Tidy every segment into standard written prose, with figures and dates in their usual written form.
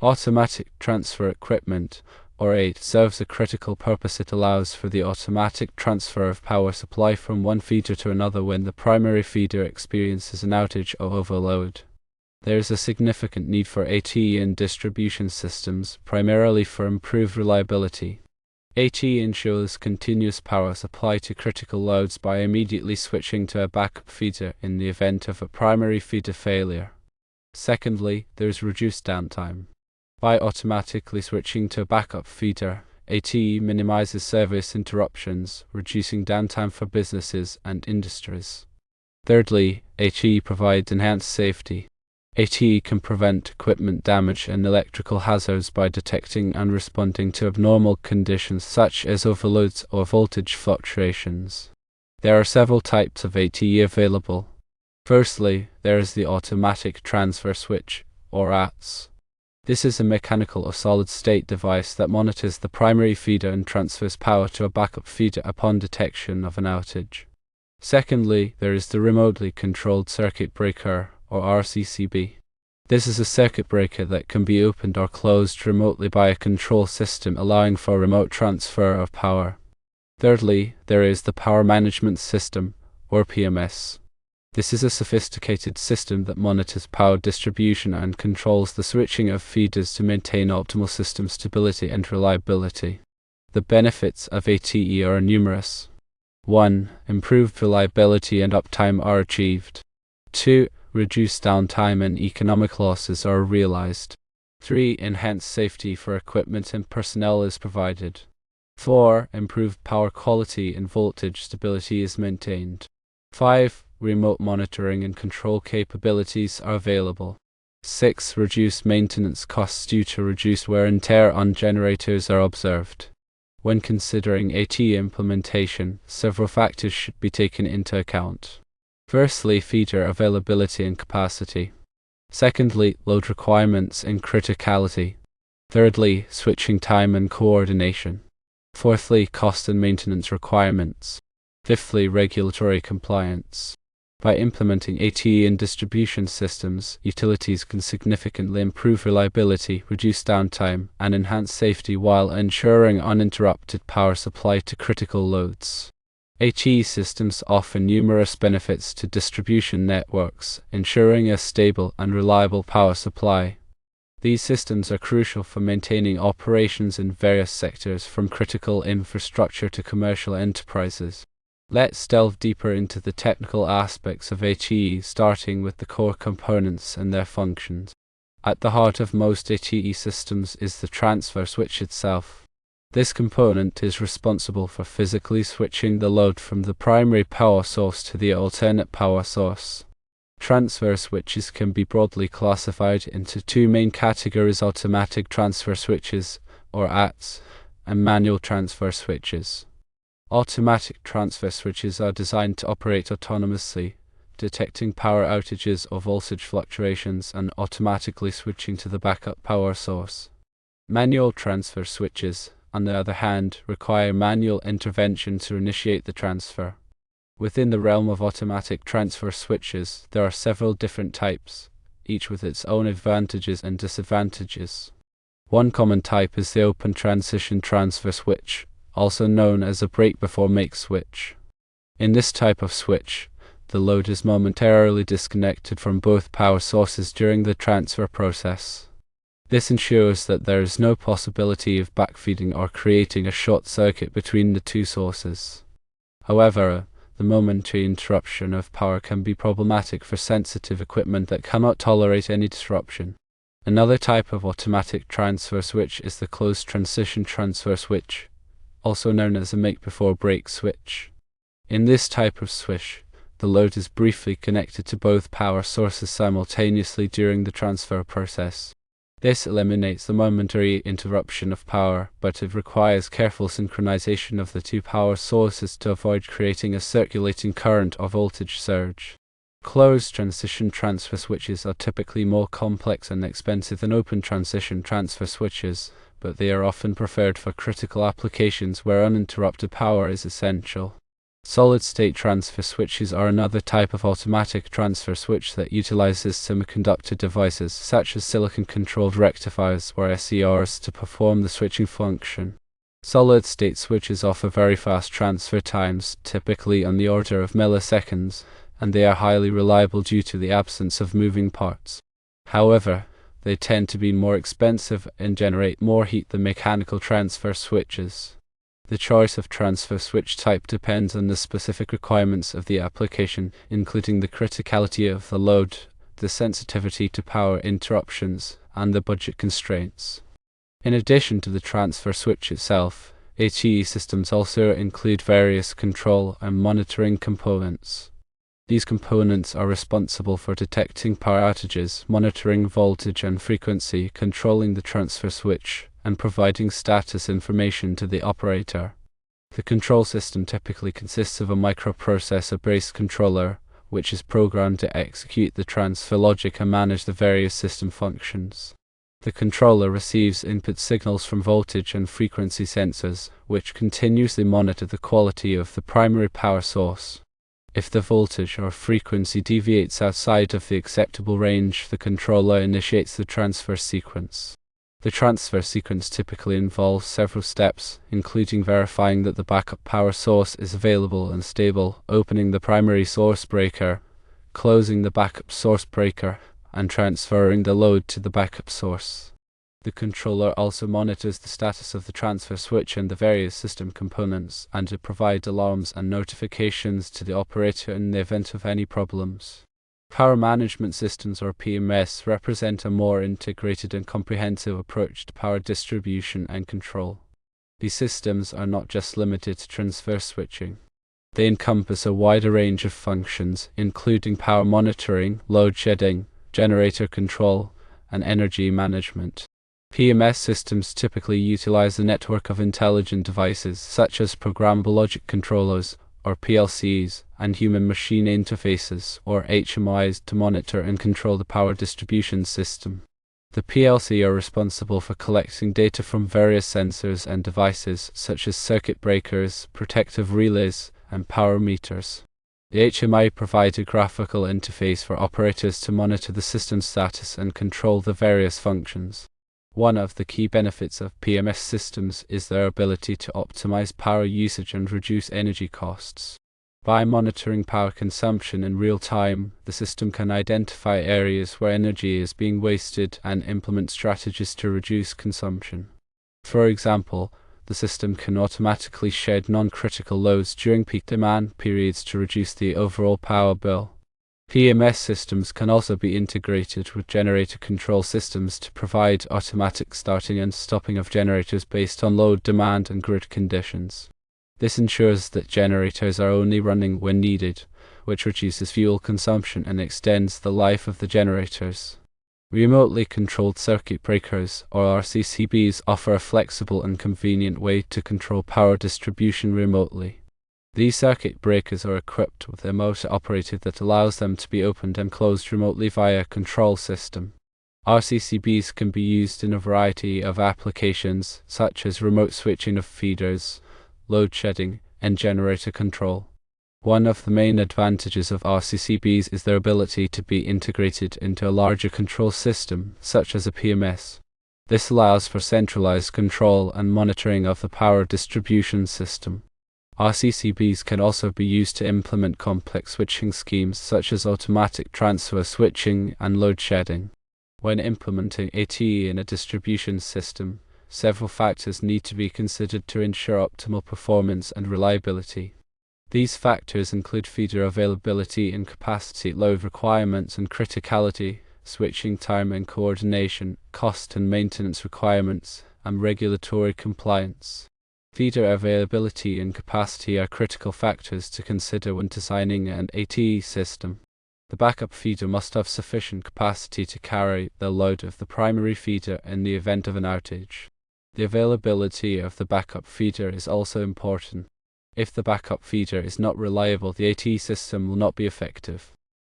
Automatic transfer equipment, or ATE, serves a critical purpose. It allows for the automatic transfer of power supply from one feeder to another when the primary feeder experiences an outage or overload. There is a significant need for ATE in distribution systems, primarily for improved reliability. ATE ensures continuous power supply to critical loads by immediately switching to a backup feeder in the event of a primary feeder failure. Secondly, there is reduced downtime. By automatically switching to a backup feeder, ATE minimizes service interruptions, reducing downtime for businesses and industries. Thirdly, ATE provides enhanced safety. ATE can prevent equipment damage and electrical hazards by detecting and responding to abnormal conditions such as overloads or voltage fluctuations. There are several types of ATE available. Firstly, there is the automatic transfer switch, or ATS. This is a mechanical or solid-state device that monitors the primary feeder and transfers power to a backup feeder upon detection of an outage. Secondly, there is the remotely controlled circuit breaker, or RCCB. This is a circuit breaker that can be opened or closed remotely by a control system, allowing for remote transfer of power. Thirdly, there is the Power Management System, or PMS. This is a sophisticated system that monitors power distribution and controls the switching of feeders to maintain optimal system stability and reliability. The benefits of ATE are numerous. 1. Improved reliability and uptime are achieved. 2. Reduced downtime and economic losses are realized. 3. Enhanced safety for equipment and personnel is provided. 4. Improved power quality and voltage stability is maintained. 5. Remote monitoring and control capabilities are available. 6. Reduced maintenance costs due to reduced wear and tear on generators are observed. When considering ATE implementation, several factors should be taken into account. Firstly, feeder availability and capacity. Secondly, load requirements and criticality. Thirdly, switching time and coordination. Fourthly, cost and maintenance requirements. Fifthly, regulatory compliance. By implementing ATE in distribution systems, utilities can significantly improve reliability, reduce downtime, and enhance safety while ensuring uninterrupted power supply to critical loads. ATE systems offer numerous benefits to distribution networks, ensuring a stable and reliable power supply. These systems are crucial for maintaining operations in various sectors, from critical infrastructure to commercial enterprises. Let's delve deeper into the technical aspects of ATE, starting with the core components and their functions. At the heart of most ATE systems is the transfer switch itself. This component is responsible for physically switching the load from the primary power source to the alternate power source. Transfer switches can be broadly classified into two main categories: automatic transfer switches, or ATS, and manual transfer switches. Automatic transfer switches are designed to operate autonomously, detecting power outages or voltage fluctuations and automatically switching to the backup power source. Manual transfer switches, on the other hand, require manual intervention to initiate the transfer. Within the realm of automatic transfer switches, there are several different types, each with its own advantages and disadvantages. One common type is the open transition transfer switch, also known as a break-before-make switch. In this type of switch, the load is momentarily disconnected from both power sources during the transfer process. This ensures that there is no possibility of backfeeding or creating a short circuit between the two sources. However, the momentary interruption of power can be problematic for sensitive equipment that cannot tolerate any disruption. Another type of automatic transfer switch is the closed transition transfer switch, also known as a make-before-break switch. In this type of switch, the load is briefly connected to both power sources simultaneously during the transfer process. This eliminates the momentary interruption of power, but it requires careful synchronization of the two power sources to avoid creating a circulating current or voltage surge. Closed transition transfer switches are typically more complex and expensive than open transition transfer switches, but they are often preferred for critical applications where uninterrupted power is essential. Solid-state transfer switches are another type of automatic transfer switch that utilizes semiconductor devices such as silicon-controlled rectifiers or SCRs to perform the switching function. Solid-state switches offer very fast transfer times, typically on the order of milliseconds, and they are highly reliable due to the absence of moving parts. However, they tend to be more expensive and generate more heat than mechanical transfer switches. The choice of transfer switch type depends on the specific requirements of the application, including the criticality of the load, the sensitivity to power interruptions, and the budget constraints. In addition to the transfer switch itself, ATE systems also include various control and monitoring components. These components are responsible for detecting power outages, monitoring voltage and frequency, controlling the transfer switch, and providing status information to the operator. The control system typically consists of a microprocessor-based controller, which is programmed to execute the transfer logic and manage the various system functions. The controller receives input signals from voltage and frequency sensors, which continuously monitor the quality of the primary power source. If the voltage or frequency deviates outside of the acceptable range, the controller initiates the transfer sequence. The transfer sequence typically involves several steps, including verifying that the backup power source is available and stable, opening the primary source breaker, closing the backup source breaker, and transferring the load to the backup source. The controller also monitors the status of the transfer switch and the various system components, and to provide alarms and notifications to the operator in the event of any problems. Power management systems, or PMS, represent a more integrated and comprehensive approach to power distribution and control. These systems are not just limited to transfer switching. They encompass a wider range of functions, including power monitoring, load shedding, generator control, and energy management. PMS systems typically utilize a network of intelligent devices, such as programmable logic controllers, or PLCs, and human-machine interfaces, or HMIs, to monitor and control the power distribution system. The PLC are responsible for collecting data from various sensors and devices, such as circuit breakers, protective relays, and power meters. The HMI provides a graphical interface for operators to monitor the system status and control the various functions. One of the key benefits of PMS systems is their ability to optimize power usage and reduce energy costs. By monitoring power consumption in real time, the system can identify areas where energy is being wasted and implement strategies to reduce consumption. For example, the system can automatically shed non-critical loads during peak demand periods to reduce the overall power bill. PMS systems can also be integrated with generator control systems to provide automatic starting and stopping of generators based on load demand and grid conditions. This ensures that generators are only running when needed, which reduces fuel consumption and extends the life of the generators. Remotely controlled circuit breakers, or RCCBs, offer a flexible and convenient way to control power distribution remotely. These circuit breakers are equipped with a motor operated that allows them to be opened and closed remotely via a control system. RCCBs can be used in a variety of applications, such as remote switching of feeders, load shedding, and generator control. One of the main advantages of RCCBs is their ability to be integrated into a larger control system, such as a PMS. This allows for centralized control and monitoring of the power distribution system. RCCBs can also be used to implement complex switching schemes such as automatic transfer switching and load shedding. When implementing ATE in a distribution system, several factors need to be considered to ensure optimal performance and reliability. These factors include feeder availability and capacity, load requirements and criticality, switching time and coordination, cost and maintenance requirements, and regulatory compliance. Feeder availability and capacity are critical factors to consider when designing an ATE system. The backup feeder must have sufficient capacity to carry the load of the primary feeder in the event of an outage. The availability of the backup feeder is also important. If the backup feeder is not reliable, the ATE system will not be effective.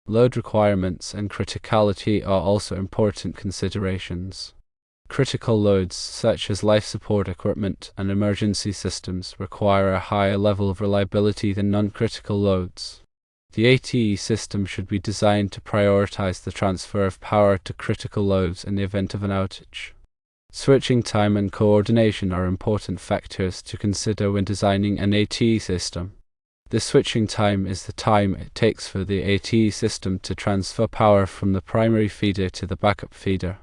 Load requirements and criticality are also important considerations. Critical loads, such as life support equipment and emergency systems, require a higher level of reliability than non-critical loads. The ATE system should be designed to prioritize the transfer of power to critical loads in the event of an outage. Switching time and coordination are important factors to consider when designing an ATE system. The switching time is the time it takes for the ATE system to transfer power from the primary feeder to the backup feeder.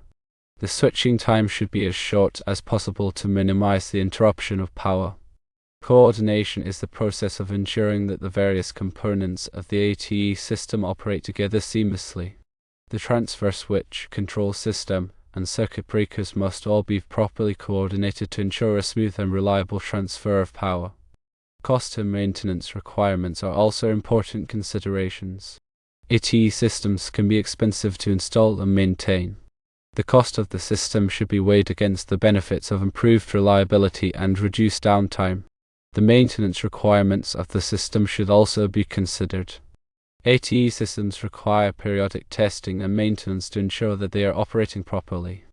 The switching time should be as short as possible to minimize the interruption of power. Coordination is the process of ensuring that the various components of the ATE system operate together seamlessly. The transfer switch, control system, and circuit breakers must all be properly coordinated to ensure a smooth and reliable transfer of power. Cost and maintenance requirements are also important considerations. ATE systems can be expensive to install and maintain. The cost of the system should be weighed against the benefits of improved reliability and reduced downtime. The maintenance requirements of the system should also be considered. ATE systems require periodic testing and maintenance to ensure that they are operating properly.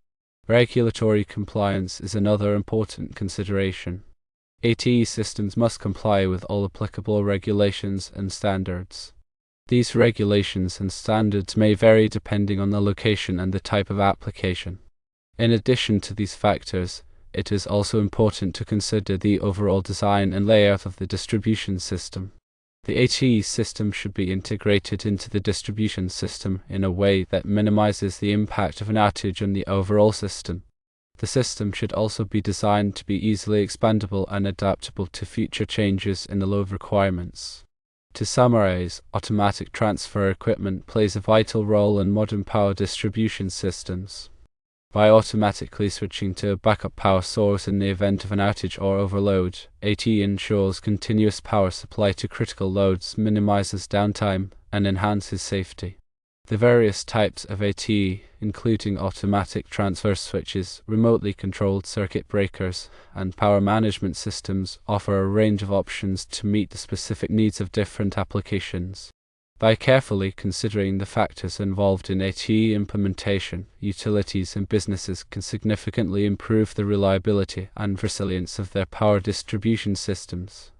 Regulatory compliance is another important consideration. ATE systems must comply with all applicable regulations and standards. These regulations and standards may vary depending on the location and the type of application. In addition to these factors, it is also important to consider the overall design and layout of the distribution system. The ATE system should be integrated into the distribution system in a way that minimizes the impact of an outage on the overall system. The system should also be designed to be easily expandable and adaptable to future changes in the load requirements. To summarize, automatic transfer equipment plays a vital role in modern power distribution systems. By automatically switching to a backup power source in the event of an outage or overload, ATE ensures continuous power supply to critical loads, minimizes downtime, and enhances safety. The various types of ATE, including automatic transfer switches, remotely controlled circuit breakers, and power management systems, offer a range of options to meet the specific needs of different applications. By carefully considering the factors involved in ATE implementation, utilities and businesses can significantly improve the reliability and resilience of their power distribution systems.